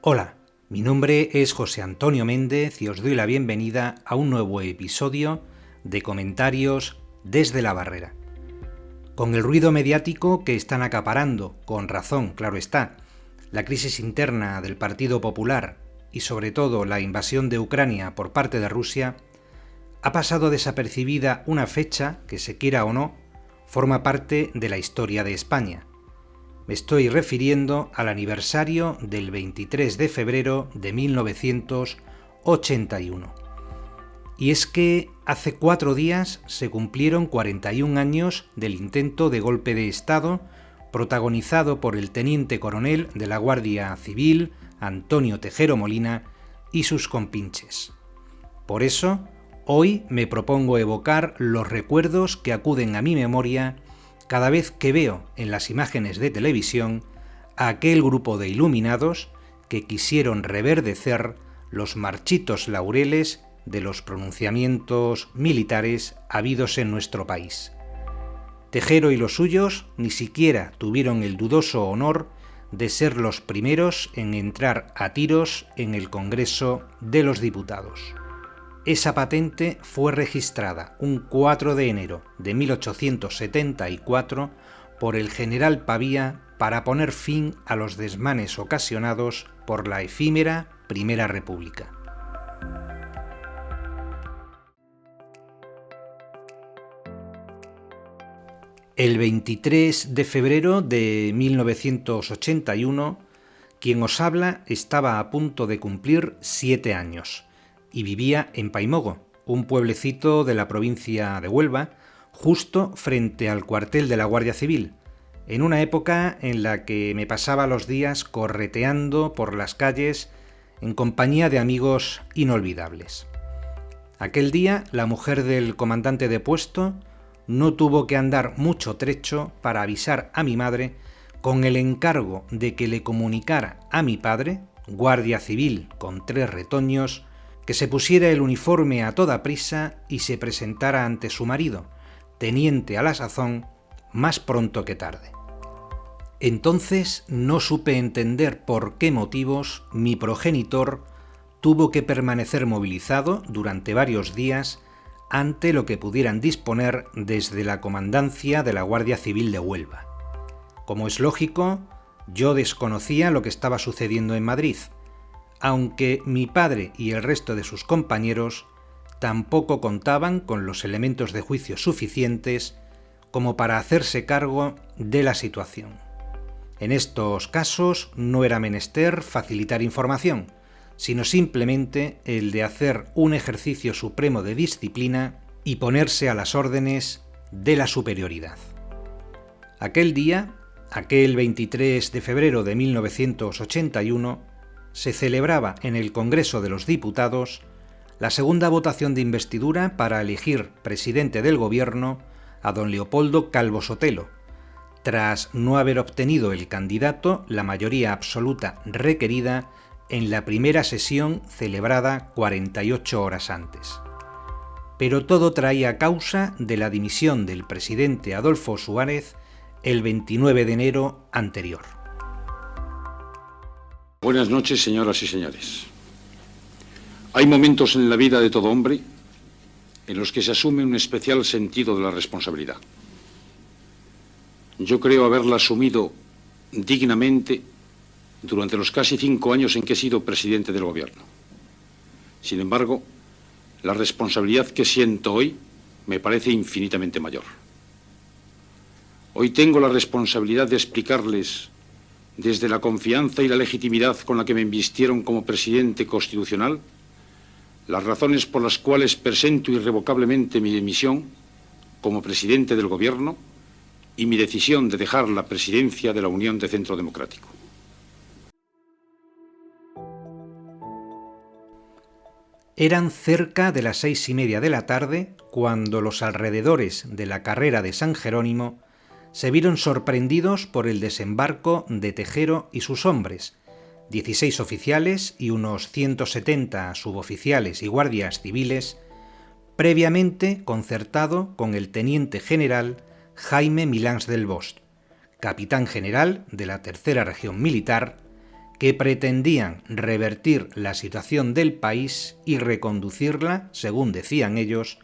Hola, mi nombre es José Antonio Méndez y os doy la bienvenida a un nuevo episodio de Comentarios desde la Barrera. Con el ruido mediático que están acaparando, con razón, claro está, la crisis interna del Partido Popular y sobre todo la invasión de Ucrania por parte de Rusia, ha pasado desapercibida una fecha que, se quiera o no, forma parte de la historia de España. Me estoy refiriendo al aniversario del 23 de febrero de 1981. Y es que hace 4 días se cumplieron 41 años del intento de golpe de Estado protagonizado por el teniente coronel de la Guardia Civil, Antonio Tejero Molina, y sus compinches. Por eso, hoy me propongo evocar los recuerdos que acuden a mi memoria cada vez que veo en las imágenes de televisión a aquel grupo de iluminados que quisieron reverdecer los marchitos laureles de los pronunciamientos militares habidos en nuestro país. Tejero y los suyos ni siquiera tuvieron el dudoso honor de ser los primeros en entrar a tiros en el Congreso de los Diputados. Esa patente fue registrada un 4 de enero de 1874 por el general Pavía para poner fin a los desmanes ocasionados por la efímera Primera República. El 23 de febrero de 1981, quien os habla estaba a punto de cumplir 7 años. Y vivía en Paimogo, un pueblecito de la provincia de Huelva, justo frente al cuartel de la Guardia Civil, en una época en la que me pasaba los días correteando por las calles en compañía de amigos inolvidables. Aquel día, la mujer del comandante de puesto no tuvo que andar mucho trecho para avisar a mi madre con el encargo de que le comunicara a mi padre, guardia civil con 3 retoños, que se pusiera el uniforme a toda prisa y se presentara ante su marido, teniente a la sazón, más pronto que tarde. Entonces no supe entender por qué motivos mi progenitor tuvo que permanecer movilizado durante varios días ante lo que pudieran disponer desde la comandancia de la Guardia Civil de Huelva. Como es lógico, yo desconocía lo que estaba sucediendo en Madrid, aunque mi padre y el resto de sus compañeros tampoco contaban con los elementos de juicio suficientes como para hacerse cargo de la situación. En estos casos no era menester facilitar información, sino simplemente el de hacer un ejercicio supremo de disciplina y ponerse a las órdenes de la superioridad. Aquel día, aquel 23 de febrero de 1981, se celebraba en el Congreso de los Diputados la segunda votación de investidura para elegir presidente del Gobierno a don Leopoldo Calvo Sotelo, tras no haber obtenido el candidato la mayoría absoluta requerida en la primera sesión celebrada 48 horas antes. Pero todo traía causa de la dimisión del presidente Adolfo Suárez el 29 de enero anterior. Buenas noches, señoras y señores. Hay momentos en la vida de todo hombre en los que se asume un especial sentido de la responsabilidad. Yo creo haberla asumido dignamente durante los casi 5 años en que he sido presidente del Gobierno. Sin embargo, la responsabilidad que siento hoy me parece infinitamente mayor. Hoy tengo la responsabilidad de explicarles, desde la confianza y la legitimidad con la que me invistieron como presidente constitucional, las razones por las cuales presento irrevocablemente mi dimisión como presidente del Gobierno y mi decisión de dejar la presidencia de la Unión de Centro Democrático. Eran cerca de las 6:30 de la tarde cuando los alrededores de la carrera de San Jerónimo se vieron sorprendidos por el desembarco de Tejero y sus hombres, 16 oficiales y unos 170 suboficiales y guardias civiles, previamente concertado con el teniente general Jaime Milans del Bosch, capitán general de la Tercera Región Militar, que pretendían revertir la situación del país y reconducirla, según decían ellos,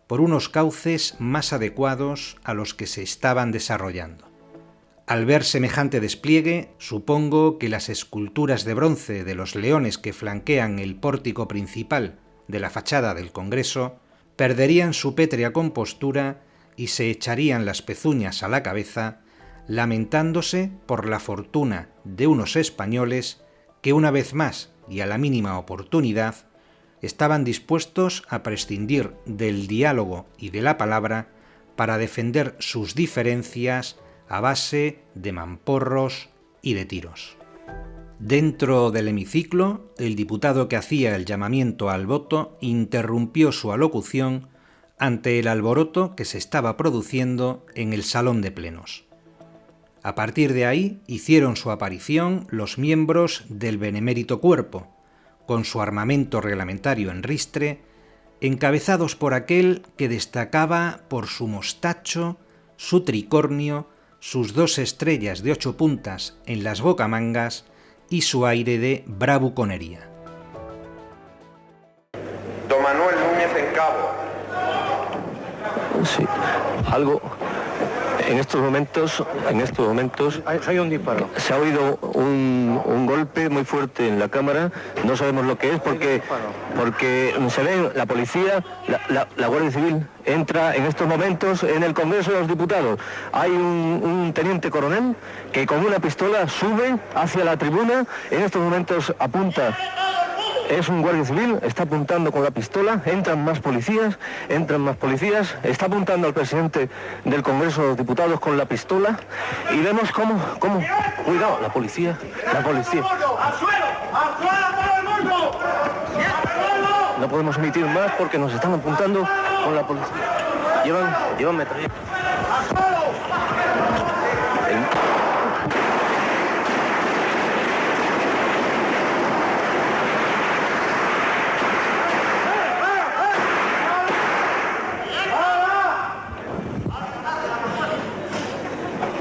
por unos cauces más adecuados a los que se estaban desarrollando. Al ver semejante despliegue, supongo que las esculturas de bronce de los leones que flanquean el pórtico principal de la fachada del Congreso perderían su pétrea compostura y se echarían las pezuñas a la cabeza, lamentándose por la fortuna de unos españoles que una vez más y a la mínima oportunidad estaban dispuestos a prescindir del diálogo y de la palabra para defender sus diferencias a base de mamporros y de tiros. Dentro del hemiciclo, el diputado que hacía el llamamiento al voto interrumpió su alocución ante el alboroto que se estaba produciendo en el salón de plenos. A partir de ahí hicieron su aparición los miembros del benemérito cuerpo, con su armamento reglamentario en ristre, encabezados por aquel que destacaba por su mostacho, su tricornio, sus 2 estrellas de 8 puntas en las bocamangas y su aire de bravuconería. Don Manuel Núñez en Cabo. Sí, algo. En estos momentos hay un disparo. Se ha oído un golpe muy fuerte en la cámara. No sabemos lo que es porque se ve la policía, la Guardia Civil entra en estos momentos en el Congreso de los Diputados. Hay un teniente coronel que con una pistola sube hacia la tribuna. En estos momentos apunta. Es un guardia civil, está apuntando con la pistola, entran más policías, está apuntando al presidente del Congreso de los Diputados con la pistola y vemos cómo, cuidado, la policía. No podemos emitir más porque nos están apuntando con la policía. Llevan metralla.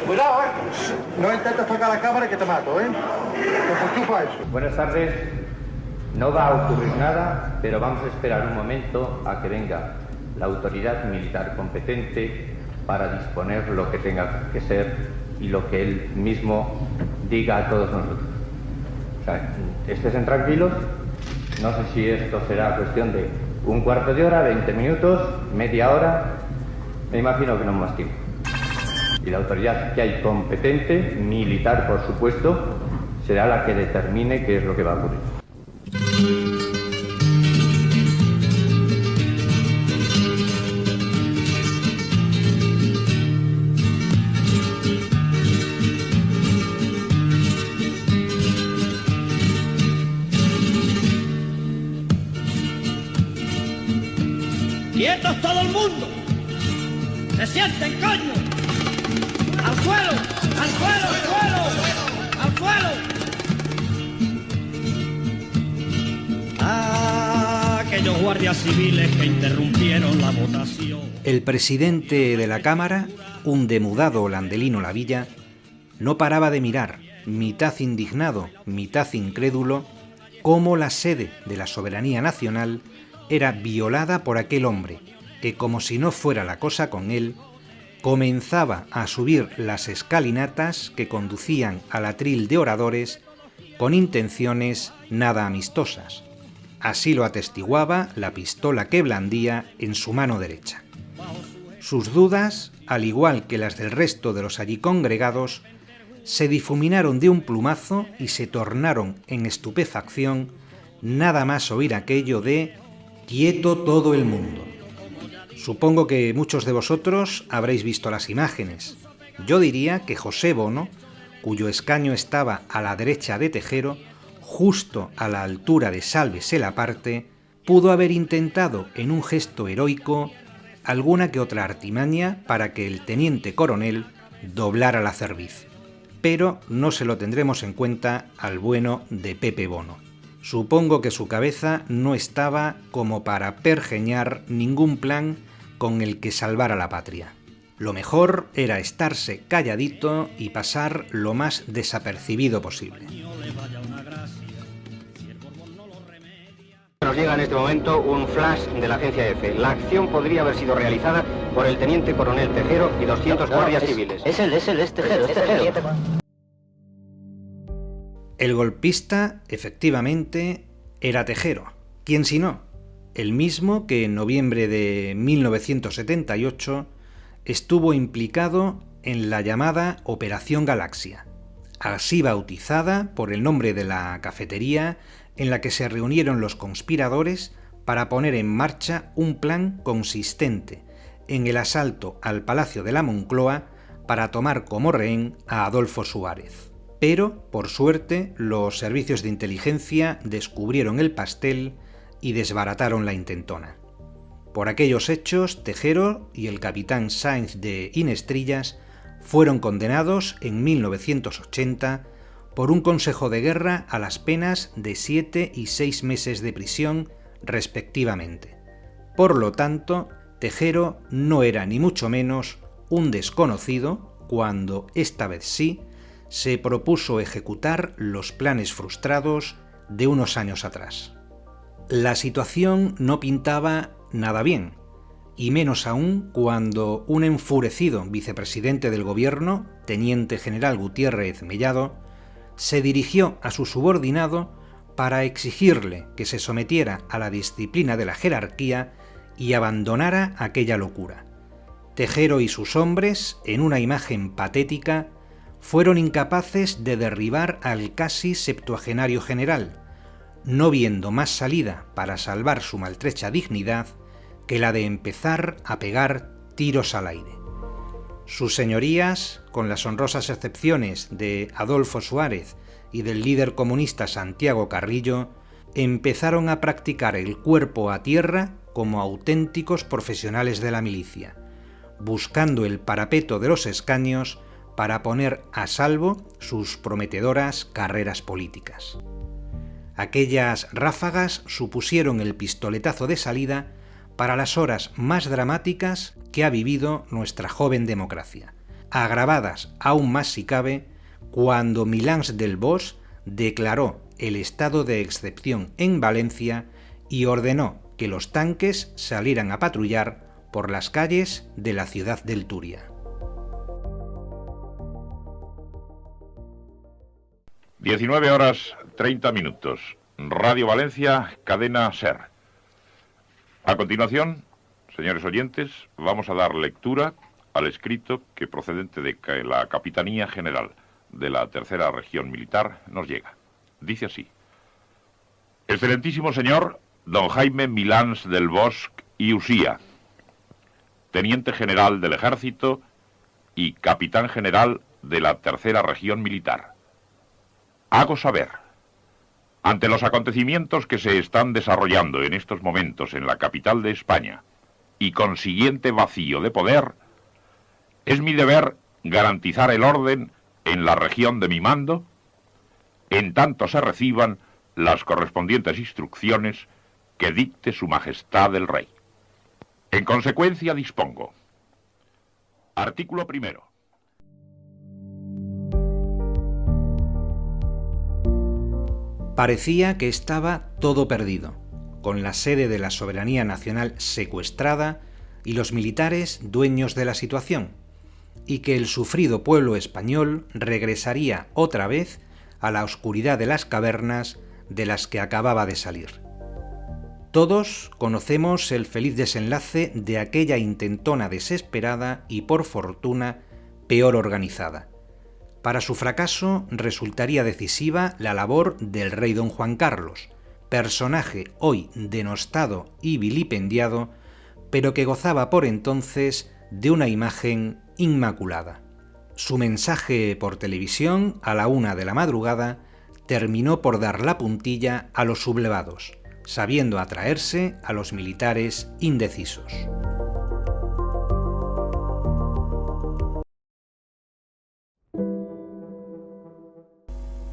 Cuidado, no intentes tocar la cámara que te mato, ¿eh? Buenas tardes. No va a ocurrir nada, pero vamos a esperar un momento a que venga la autoridad militar competente para disponer lo que tenga que ser y lo que él mismo diga a todos nosotros. O sea, estén tranquilos. No sé si esto será cuestión de un cuarto de hora, 20 minutos, media hora. Me imagino que no más tiempo. Y la autoridad que hay competente, militar por supuesto, será la que determine qué es lo que va a ocurrir. ¡Quietos todo el mundo! ¡Se sienten, coño! ¡Al suelo! ¡Al suelo! ¡Al suelo! ¡Al suelo! Aquellos guardias civiles que interrumpieron la votación. El presidente de la Cámara, un demudado Landelino Lavilla, no paraba de mirar, mitad indignado, mitad incrédulo, cómo la sede de la soberanía nacional era violada por aquel hombre que, como si no fuera la cosa con él, comenzaba a subir las escalinatas que conducían al atril de oradores con intenciones nada amistosas. Así lo atestiguaba la pistola que blandía en su mano derecha. Sus dudas, al igual que las del resto de los allí congregados, se difuminaron de un plumazo y se tornaron en estupefacción nada más oír aquello de «quieto todo el mundo». Supongo que muchos de vosotros habréis visto las imágenes. Yo diría que José Bono, cuyo escaño estaba a la derecha de Tejero, justo a la altura de Sálvese la Parte, pudo haber intentado en un gesto heroico alguna que otra artimaña para que el teniente coronel doblara la cerviz. Pero no se lo tendremos en cuenta al bueno de Pepe Bono. Supongo que su cabeza no estaba como para pergeñar ningún plan con el que salvar a la patria. Lo mejor era estarse calladito y pasar lo más desapercibido posible. Nos llega en este momento un flash de la agencia EFE. La acción podría haber sido realizada por el teniente coronel Tejero y 200 guardias civiles. Es Tejero. El golpista, efectivamente, era Tejero. ¿Quién si no? El mismo que en noviembre de 1978 estuvo implicado en la llamada Operación Galaxia, así bautizada por el nombre de la cafetería en la que se reunieron los conspiradores para poner en marcha un plan consistente en el asalto al Palacio de la Moncloa para tomar como rehén a Adolfo Suárez. Pero, por suerte, los servicios de inteligencia descubrieron el pastel y desbarataron la intentona. Por aquellos hechos, Tejero y el capitán Sáenz de Inestrillas fueron condenados en 1980 por un consejo de guerra a las penas de 7 y 6 meses de prisión, respectivamente. Por lo tanto, Tejero no era ni mucho menos un desconocido cuando, esta vez sí, se propuso ejecutar los planes frustrados de unos años atrás. La situación no pintaba nada bien, y menos aún cuando un enfurecido vicepresidente del gobierno, teniente general Gutiérrez Mellado, se dirigió a su subordinado para exigirle que se sometiera a la disciplina de la jerarquía y abandonara aquella locura. Tejero y sus hombres, en una imagen patética, fueron incapaces de derribar al casi septuagenario general, no viendo más salida para salvar su maltrecha dignidad que la de empezar a pegar tiros al aire. Sus señorías, con las honrosas excepciones de Adolfo Suárez y del líder comunista Santiago Carrillo, empezaron a practicar el cuerpo a tierra como auténticos profesionales de la milicia, buscando el parapeto de los escaños para poner a salvo sus prometedoras carreras políticas. Aquellas ráfagas supusieron el pistoletazo de salida para las horas más dramáticas que ha vivido nuestra joven democracia, agravadas aún más si cabe cuando Milans del Bosch declaró el estado de excepción en Valencia y ordenó que los tanques salieran a patrullar por las calles de la ciudad del Turia. 19:30. Radio Valencia, cadena SER. A continuación, señores oyentes, vamos a dar lectura al escrito que procedente de la Capitanía General de la Tercera Región Militar nos llega. Dice así: Excelentísimo señor don Jaime Milans del Bosch y Usía, Teniente General del Ejército y Capitán General de la Tercera Región Militar. Hago saber, ante los acontecimientos que se están desarrollando en estos momentos en la capital de España y consiguiente vacío de poder, es mi deber garantizar el orden en la región de mi mando, en tanto se reciban las correspondientes instrucciones que dicte Su Majestad el Rey. En consecuencia dispongo. Artículo primero. Parecía que estaba todo perdido, con la sede de la soberanía nacional secuestrada y los militares dueños de la situación, y que el sufrido pueblo español regresaría otra vez a la oscuridad de las cavernas de las que acababa de salir. Todos conocemos el feliz desenlace de aquella intentona desesperada y, por fortuna, peor organizada. Para su fracaso resultaría decisiva la labor del rey don Juan Carlos, personaje hoy denostado y vilipendiado, pero que gozaba por entonces de una imagen inmaculada. Su mensaje por televisión a la 1 de la madrugada terminó por dar la puntilla a los sublevados, sabiendo atraerse a los militares indecisos.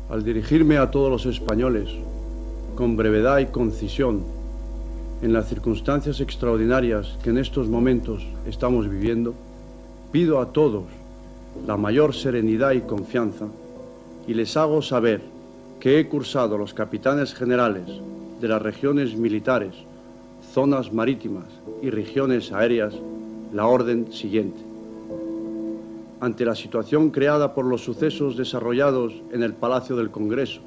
Al dirigirme a todos los españoles, con brevedad y concisión, en las circunstancias extraordinarias que en estos momentos estamos viviendo, pido a todos la mayor serenidad y confianza y les hago saber que he cursado los capitanes generales de las regiones militares, zonas marítimas y regiones aéreas la orden siguiente. Ante la situación creada por los sucesos desarrollados en el Palacio del Congreso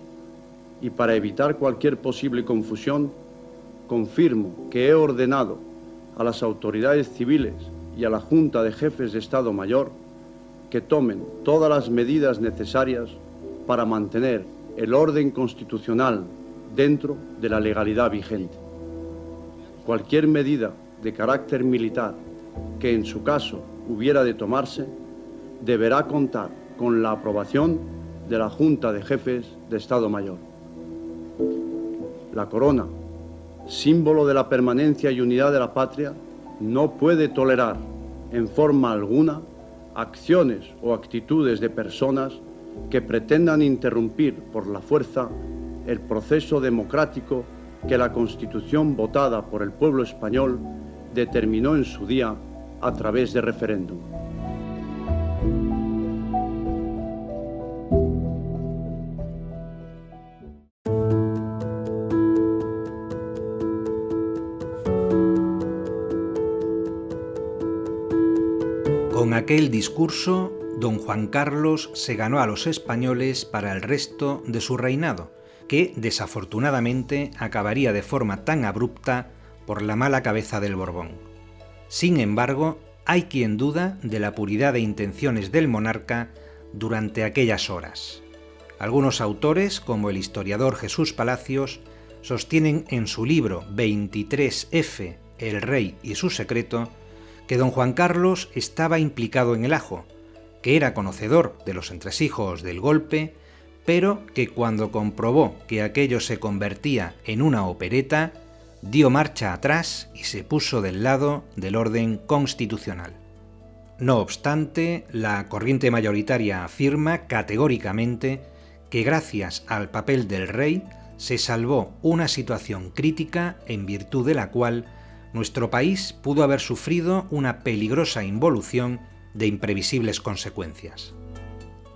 y para evitar cualquier posible confusión, confirmo que he ordenado a las autoridades civiles y a la Junta de Jefes de Estado Mayor que tomen todas las medidas necesarias para mantener el orden constitucional dentro de la legalidad vigente. Cualquier medida de carácter militar que en su caso hubiera de tomarse deberá contar con la aprobación de la Junta de Jefes de Estado Mayor. La corona, símbolo de la permanencia y unidad de la patria, no puede tolerar en forma alguna acciones o actitudes de personas que pretendan interrumpir por la fuerza el proceso democrático que la Constitución votada por el pueblo español determinó en su día a través de referéndum. Con aquel discurso, don Juan Carlos se ganó a los españoles para el resto de su reinado, que desafortunadamente acabaría de forma tan abrupta por la mala cabeza del Borbón. Sin embargo, hay quien duda de la puridad de intenciones del monarca durante aquellas horas. Algunos autores, como el historiador Jesús Palacios, sostienen en su libro 23F, El rey y su secreto, que don Juan Carlos estaba implicado en el ajo, que era conocedor de los entresijos del golpe, pero que cuando comprobó que aquello se convertía en una opereta, dio marcha atrás y se puso del lado del orden constitucional. No obstante, la corriente mayoritaria afirma categóricamente que gracias al papel del rey se salvó una situación crítica en virtud de la cual nuestro país pudo haber sufrido una peligrosa involución de imprevisibles consecuencias.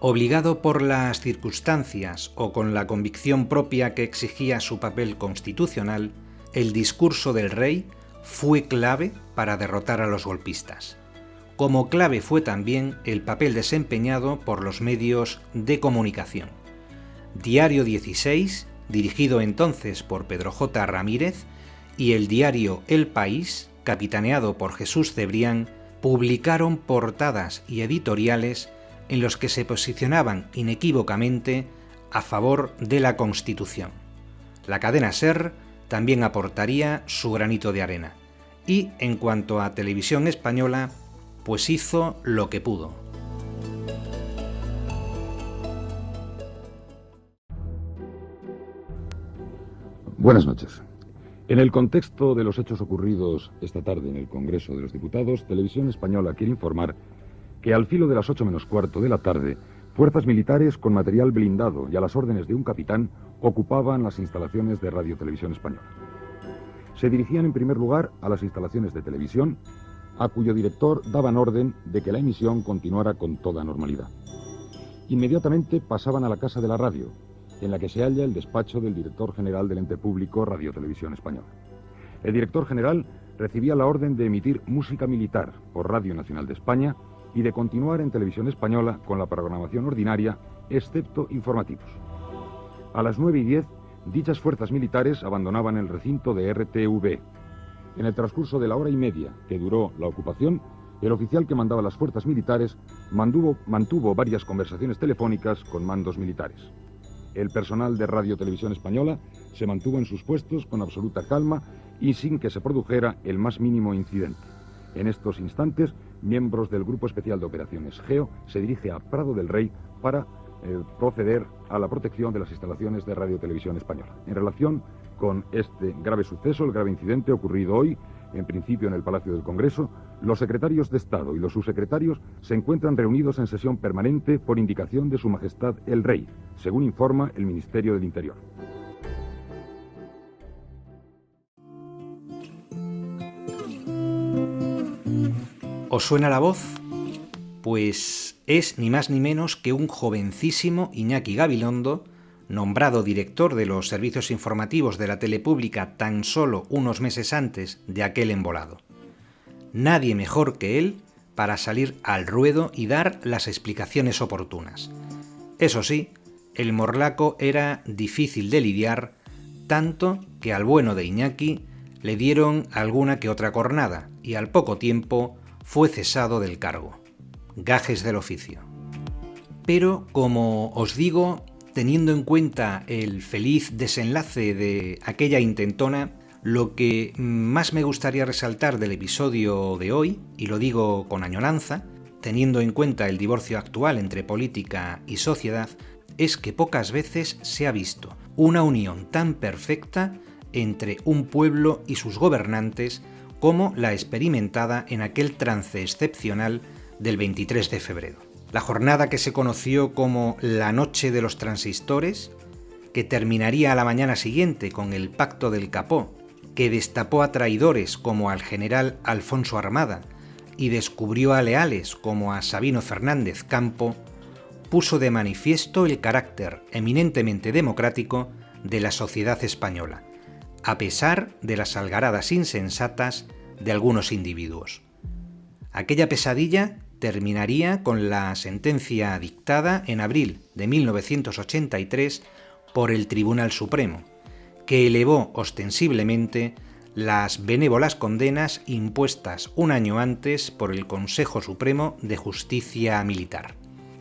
Obligado por las circunstancias o con la convicción propia que exigía su papel constitucional, el discurso del rey fue clave para derrotar a los golpistas. Como clave fue también el papel desempeñado por los medios de comunicación. Diario 16, dirigido entonces por Pedro J. Ramírez, y el diario El País, capitaneado por Jesús Cebrián, publicaron portadas y editoriales en los que se posicionaban inequívocamente a favor de la Constitución. La cadena SER también aportaría su granito de arena. Y en cuanto a Televisión Española, pues hizo lo que pudo. Buenas noches. En el contexto de los hechos ocurridos esta tarde en el Congreso de los Diputados, Televisión Española quiere informar que al filo de las 8 menos cuarto de la tarde, fuerzas militares con material blindado y a las órdenes de un capitán ocupaban las instalaciones de Radio Televisión Española. Se dirigían en primer lugar a las instalaciones de televisión, a cuyo director daban orden de que la emisión continuara con toda normalidad. Inmediatamente pasaban a la Casa de la Radio, en la que se halla el despacho del director general del ente público Radio Televisión Española. El director general recibía la orden de emitir música militar por Radio Nacional de España y de continuar en Televisión Española con la programación ordinaria, excepto informativos. A las 9:10, dichas fuerzas militares abandonaban el recinto de RTV. En el transcurso de la hora y media que duró la ocupación, el oficial que mandaba las fuerzas militares mantuvo varias conversaciones telefónicas con mandos militares. El personal de Radio Televisión Española se mantuvo en sus puestos con absoluta calma y sin que se produjera el más mínimo incidente. En estos instantes, miembros del Grupo Especial de Operaciones GEO se dirige a Prado del Rey para proceder a la protección de las instalaciones de Radio Televisión Española. En relación con este grave suceso, el grave incidente ocurrido hoy, en principio en el Palacio del Congreso, los secretarios de Estado y los subsecretarios se encuentran reunidos en sesión permanente por indicación de Su Majestad el Rey, según informa el Ministerio del Interior. ¿Os suena la voz? Pues es ni más ni menos que un jovencísimo Iñaki Gabilondo, nombrado director de los servicios informativos de la tele pública tan solo unos meses antes de aquel embolado. Nadie mejor que él para salir al ruedo y dar las explicaciones oportunas. Eso sí, el morlaco era difícil de lidiar, tanto que al bueno de Iñaki le dieron alguna que otra cornada y al poco tiempo fue cesado del cargo. Gajes del oficio. Pero, como os digo, teniendo en cuenta el feliz desenlace de aquella intentona, lo que más me gustaría resaltar del episodio de hoy, y lo digo con añoranza, teniendo en cuenta el divorcio actual entre política y sociedad, es que pocas veces se ha visto una unión tan perfecta entre un pueblo y sus gobernantes como la experimentada en aquel trance excepcional del 23 de febrero. La jornada que se conoció como la Noche de los Transistores, que terminaría a la mañana siguiente con el Pacto del Capó, que destapó a traidores como al general Alfonso Armada y descubrió a leales como a Sabino Fernández Campo, puso de manifiesto el carácter eminentemente democrático de la sociedad española, a pesar de las algaradas insensatas de algunos individuos. Aquella pesadilla terminaría con la sentencia dictada en abril de 1983 por el Tribunal Supremo, que elevó ostensiblemente las benévolas condenas impuestas un año antes por el Consejo Supremo de Justicia Militar.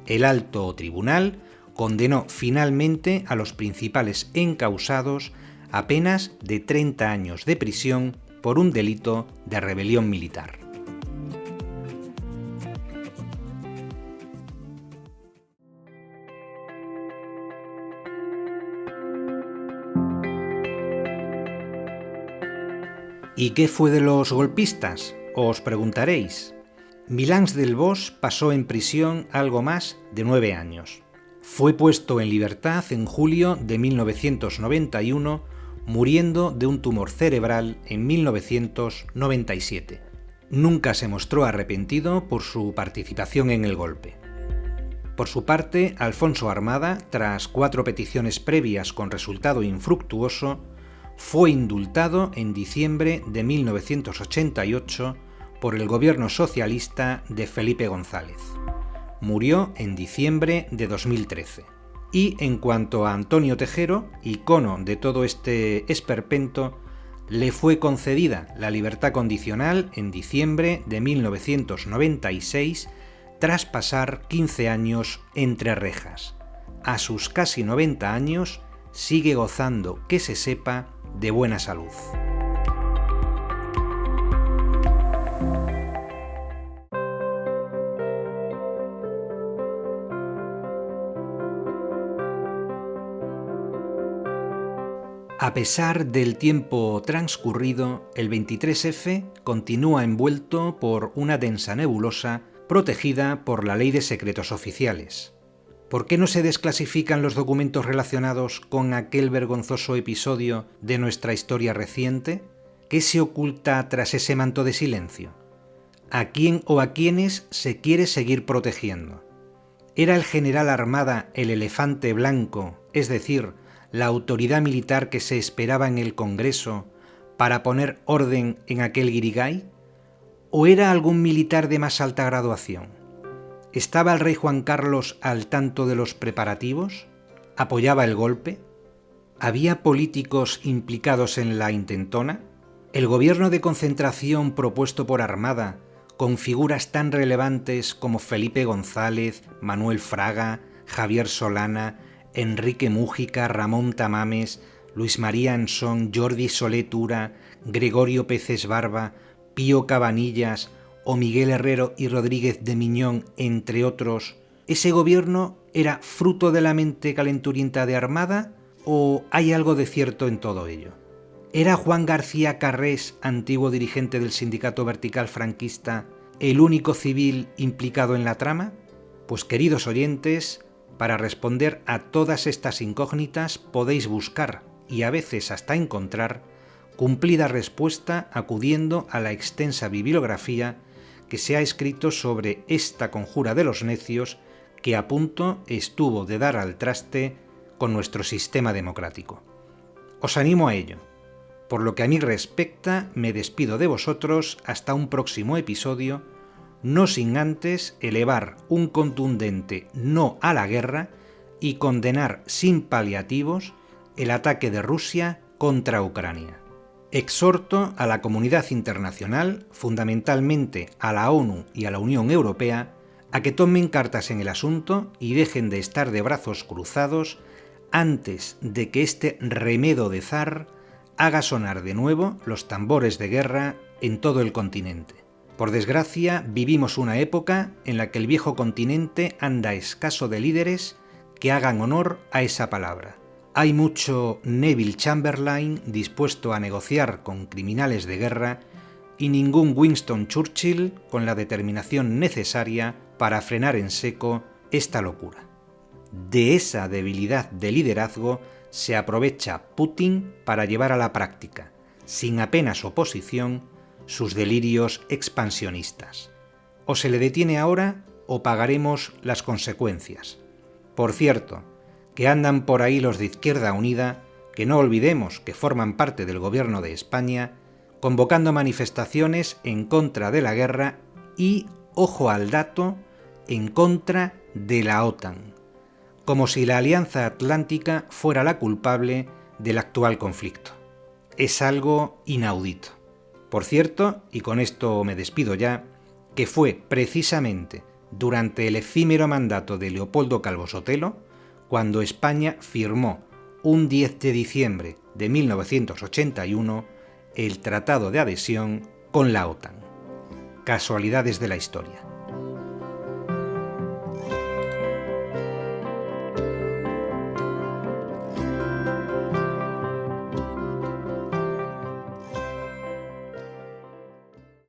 El alto tribunal condenó finalmente a los principales encausados a penas de 30 años de prisión por un delito de rebelión militar. ¿Y qué fue de los golpistas?, os preguntaréis. Milans del Bosch pasó en prisión algo más de 9 años. Fue puesto en libertad en julio de 1991, muriendo de un tumor cerebral en 1997. Nunca se mostró arrepentido por su participación en el golpe. Por su parte, Alfonso Armada, tras 4 peticiones previas con resultado infructuoso, fue indultado en diciembre de 1988 por el gobierno socialista de Felipe González. Murió en diciembre de 2013. Y en cuanto a Antonio Tejero, icono de todo este esperpento, le fue concedida la libertad condicional en diciembre de 1996 tras pasar 15 años entre rejas. A sus casi 90 años sigue gozando, que se sepa, de buena salud. A pesar del tiempo transcurrido, el 23F continúa envuelto por una densa nebulosa protegida por la Ley de Secretos Oficiales. ¿Por qué no se desclasifican los documentos relacionados con aquel vergonzoso episodio de nuestra historia reciente? ¿Qué se oculta tras ese manto de silencio? ¿A quién o a quiénes se quiere seguir protegiendo? ¿Era el general Armada el elefante blanco, es decir, la autoridad militar que se esperaba en el Congreso para poner orden en aquel guirigay? ¿O era algún militar de más alta graduación? ¿Estaba el rey Juan Carlos al tanto de los preparativos? ¿Apoyaba el golpe? ¿Había políticos implicados en la intentona? ¿El gobierno de concentración propuesto por Armada, con figuras tan relevantes como Felipe González, Manuel Fraga, Javier Solana, Enrique Mújica, Ramón Tamames, Luis María Ansón, Jordi Solé Tura, Gregorio Peces Barba, Pío Cabanillas o Miguel Herrero y Rodríguez de Miñón, entre otros, ¿ese gobierno era fruto de la mente calenturienta de Armada o hay algo de cierto en todo ello? ¿Era Juan García Carrés, antiguo dirigente del Sindicato Vertical franquista, el único civil implicado en la trama? Pues queridos oyentes, para responder a todas estas incógnitas podéis buscar, y a veces hasta encontrar, cumplida respuesta acudiendo a la extensa bibliografía que se ha escrito sobre esta conjura de los necios que a punto estuvo de dar al traste con nuestro sistema democrático. Os animo a ello. Por lo que a mí respecta, me despido de vosotros hasta un próximo episodio, no sin antes elevar un contundente no a la guerra y condenar sin paliativos el ataque de Rusia contra Ucrania. Exhorto a la comunidad internacional, fundamentalmente a la ONU y a la Unión Europea, a que tomen cartas en el asunto y dejen de estar de brazos cruzados antes de que este remedo de zar haga sonar de nuevo los tambores de guerra en todo el continente. Por desgracia, vivimos una época en la que el viejo continente anda escaso de líderes que hagan honor a esa palabra. Hay mucho Neville Chamberlain dispuesto a negociar con criminales de guerra y ningún Winston Churchill con la determinación necesaria para frenar en seco esta locura. De esa debilidad de liderazgo se aprovecha Putin para llevar a la práctica, sin apenas oposición, sus delirios expansionistas. O se le detiene ahora o pagaremos las consecuencias. Por cierto, que andan por ahí los de Izquierda Unida, que no olvidemos que forman parte del gobierno de España, convocando manifestaciones en contra de la guerra y, ojo al dato, en contra de la OTAN, como si la Alianza Atlántica fuera la culpable del actual conflicto. Es algo inaudito. Por cierto, y con esto me despido ya, que fue precisamente durante el efímero mandato de Leopoldo Calvo Sotelo cuando España firmó un 10 de diciembre de 1981 el Tratado de Adhesión con la OTAN. Casualidades de la historia.